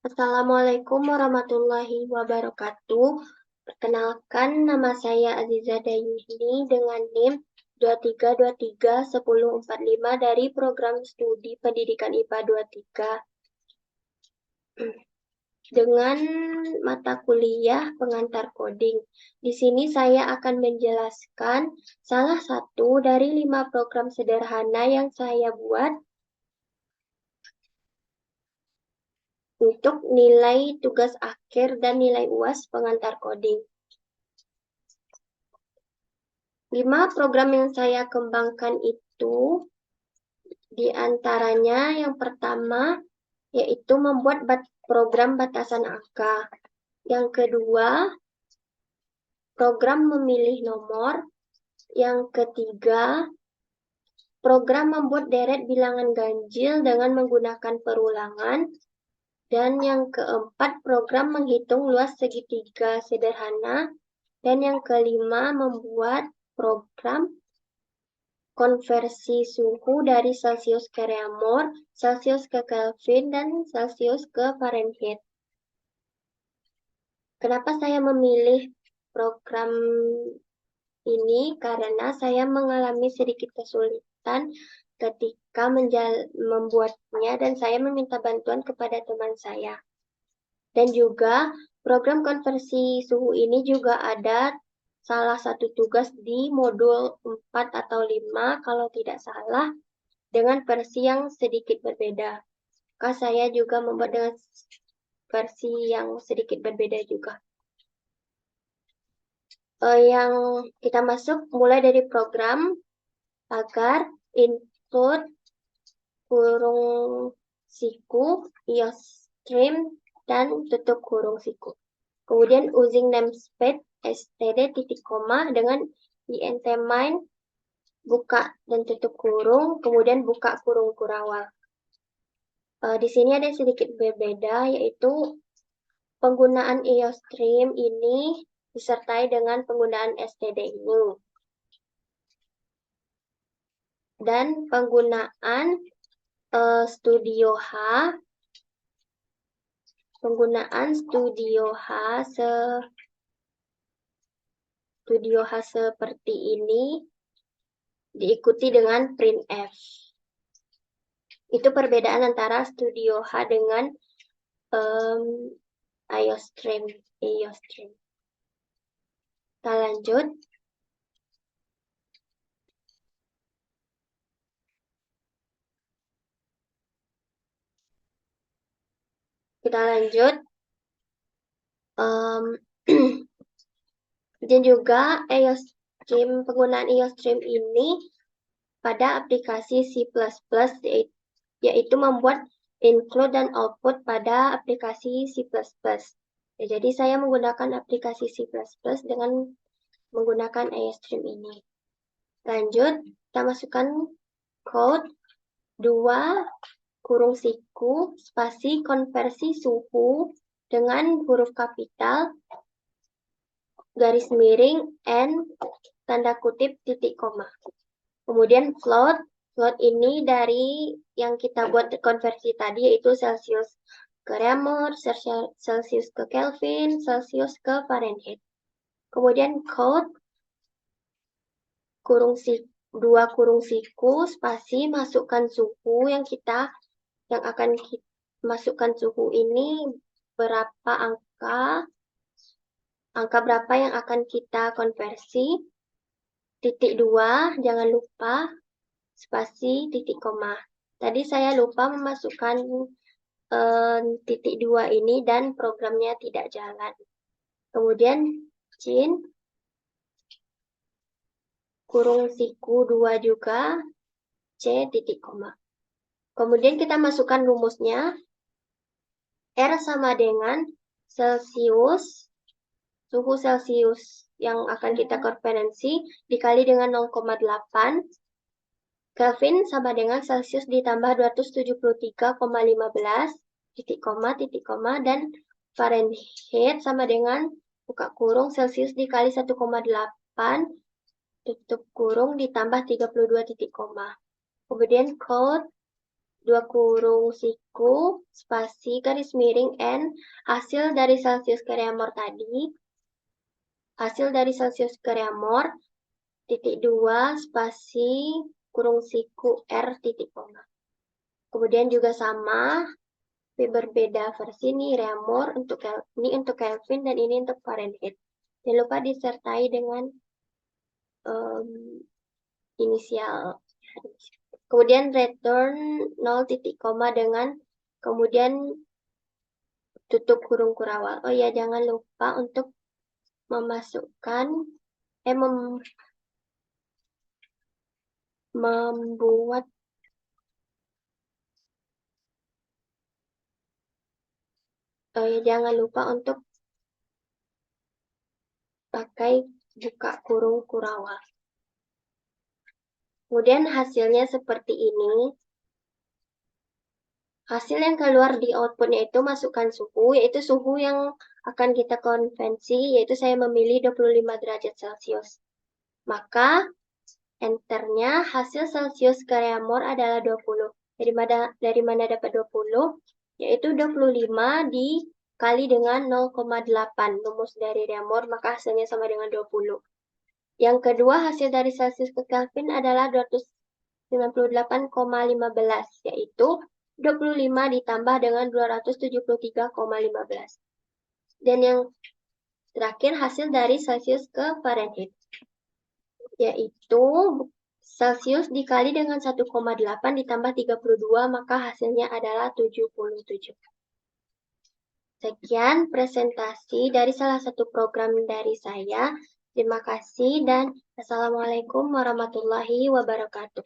Assalamualaikum warahmatullahi wabarakatuh. Perkenalkan, nama saya Aziza Dayuhni dengan NIM 23231045 dari Program Studi Pendidikan IPA 23 dengan mata kuliah pengantar coding. Di sini saya akan menjelaskan salah satu dari 5 program sederhana yang saya buat untuk nilai tugas akhir dan nilai UAS pengantar coding. 5 program yang saya kembangkan itu diantaranya yang pertama yaitu membuat program batasan angka. Yang kedua, program memilih nomor. Yang ketiga, program membuat deret bilangan ganjil dengan menggunakan perulangan. Dan yang keempat, program menghitung luas segitiga sederhana. Dan yang kelima, membuat program konversi suhu dari Celsius ke Reaumur, Celsius ke Kelvin, dan Celsius ke Fahrenheit. Kenapa saya memilih program ini? Karena saya mengalami sedikit kesulitan ketika membuatnya dan saya meminta bantuan kepada teman saya. Dan juga program konversi suhu ini juga ada salah satu tugas di modul 4 atau 5 kalau tidak salah dengan versi yang sedikit berbeda. Maka saya juga membuat dengan versi yang sedikit berbeda juga. Yang kita masuk mulai dari program agar input kurung siku, iostream, dan tutup kurung siku. Kemudian using namespace std titik koma dengan int main buka dan tutup kurung, kemudian buka kurung kurawal. Di sini ada sedikit berbeda, yaitu penggunaan iostream ini disertai dengan penggunaan std ini. Dan penggunaan Studio H seperti ini diikuti dengan printf. Itu perbedaan antara Studio H dengan iostream. Kita lanjut. Dan juga penggunaan iostream ini pada aplikasi C++, yaitu membuat include dan output pada aplikasi C++. Jadi saya menggunakan aplikasi C++ dengan menggunakan iostream ini. Lanjut, kita masukkan code 2 kurung siku spasi konversi suhu dengan huruf kapital garis miring n tanda kutip titik koma. Kemudian float ini dari yang kita buat konversi tadi yaitu Celsius ke Reaumur, Celsius ke Kelvin, Celsius ke Fahrenheit. Kemudian code 2 kurung siku spasi masukkan suhu yang akan kita masukkan suhu ini berapa angka berapa yang akan kita konversi. Titik 2, jangan lupa spasi titik koma. Tadi saya lupa memasukkan titik 2 ini dan programnya tidak jalan. Kemudian cin kurung siku 2 juga c titik koma. Kemudian kita masukkan rumusnya. R sama dengan Celsius, suhu Celsius yang akan kita konversi dikali dengan 0,8. Kelvin sama dengan Celsius ditambah 273,15, titik koma, dan Fahrenheit sama dengan buka kurung Celsius dikali 1,8, tutup kurung ditambah 32 titik koma. Kemudian code 2 kurung siku, spasi, garis miring, N, hasil dari Celsius ke Reaumur tadi, hasil dari Celsius ke Reaumur, titik 2, spasi, kurung siku, R, titik koma. Kemudian juga sama, tapi berbeda versi nih, Reaumur ini untuk Kelvin dan ini untuk Fahrenheit. Jangan lupa disertai dengan inisial. Kemudian return 0 titik koma dengan kemudian tutup kurung kurawal. Oh ya, jangan lupa untuk memasukkan membuat jangan lupa untuk pakai buka kurung kurawal. Kemudian hasilnya seperti ini. Hasil yang keluar di outputnya itu masukkan suhu, yaitu suhu yang akan kita konvensi, yaitu saya memilih 25 derajat Celcius. Maka enternya hasil Celcius ke Reaumur adalah 20. Dari mana dapat 20? Yaitu 25 dikali dengan 0,8 rumus dari Reaumur, maka hasilnya sama dengan 20. Yang kedua, hasil dari Celsius ke Kelvin adalah 298,15, yaitu 25 ditambah dengan 273,15. Dan yang terakhir, hasil dari Celsius ke Fahrenheit, yaitu Celsius dikali dengan 1,8 ditambah 32, maka hasilnya adalah 77. Sekian presentasi dari salah satu program dari saya. Terima kasih dan Assalamualaikum warahmatullahi wabarakatuh.